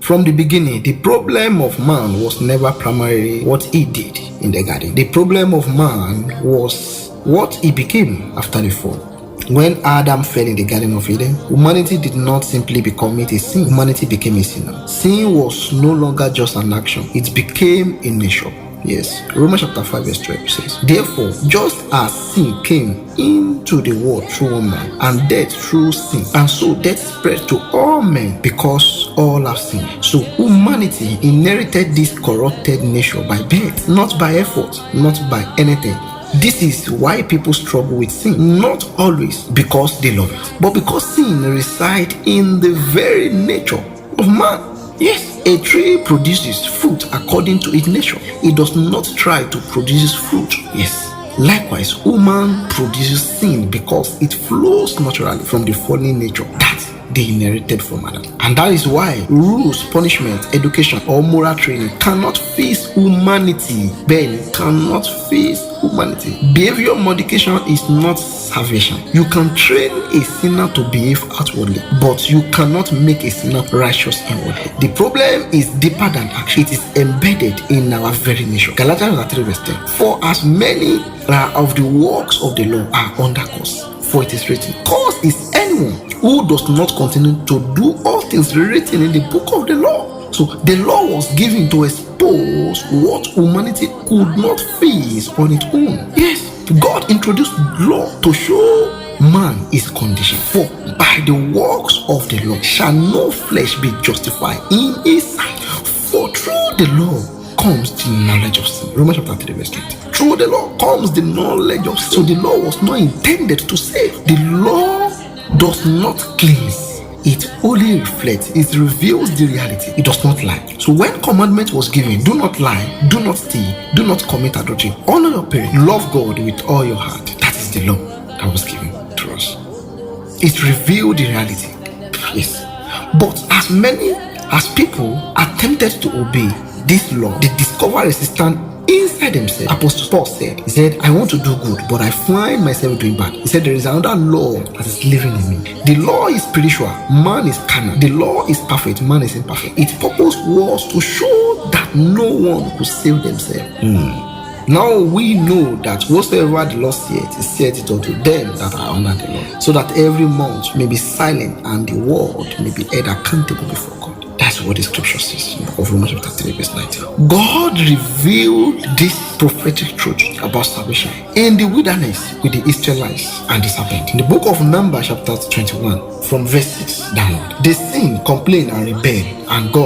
From the beginning, the problem of man was never primarily what he did in the garden. The problem of man was what he became after the fall. When Adam fell in the Garden of Eden, humanity did not simply commit a sin. Humanity became a sinner. Sin was no longer just an action. It became a nature. Yes, Romans chapter 5 verse 12 says, therefore, just as sin came into the world through one man, and death through sin, and so death spread to all men because all have sinned. So humanity inherited this corrupted nature by birth, not by effort, not by anything. This is why people struggle with sin, not always because they love it, but because sin resides in the very nature of man. Yes, a tree produces fruit according to its nature. It does not try to produce fruit. Yes. Likewise, woman produces sin because it flows naturally from the fallen nature that they inherited from Adam. And that is why rules, punishment, education, or moral training cannot face humanity. Ben cannot face humanity. Behavior modification is not salvation. You can train a sinner to behave outwardly, but you cannot make a sinner righteous inwardly. The problem is deeper than action. It is embedded in our very nature. Galatians 3 verse 10. For as many of the works of the law are under curse, for it is written, cursed is anyone who does not continue to do all things written in the book of the law. So the law was given to expose what humanity could not face on its own. Yes, God introduced law to show man is conditioned. For by the works of the law shall no flesh be justified in his sight. For through the law comes the knowledge of sin. Romans chapter 3 verse 20. Through the law comes the knowledge of sin. So the law was not intended to save. The law does not cleanse. It only reflects, it reveals the reality. It does not lie. So when commandment was given, do not lie, do not steal, do not commit adultery, honor your parents, love God with all your heart. That is the law that was given to us. It revealed the reality. Yes. But as many as people attempted to obey this law, they discover resistance inside themselves. Apostle Paul said, he said, I want to do good, but I find myself doing bad. He said, there is another law that is living in me. The law is spiritual, man is carnal. The law is perfect, man is imperfect. Its purpose was to show that no one could save themselves. Now we know that whatsoever the law saith, it saith it unto them that are under the law, so that every mouth may be silent and the world may be held accountable before God. That's what the scripture says in the book of Romans chapter 3 verse 19. God revealed this prophetic truth about salvation in the wilderness with the Israelites and the serpent. In the book of Numbers chapter 21 from verse 6 downward, they sin, complain and rebel, and God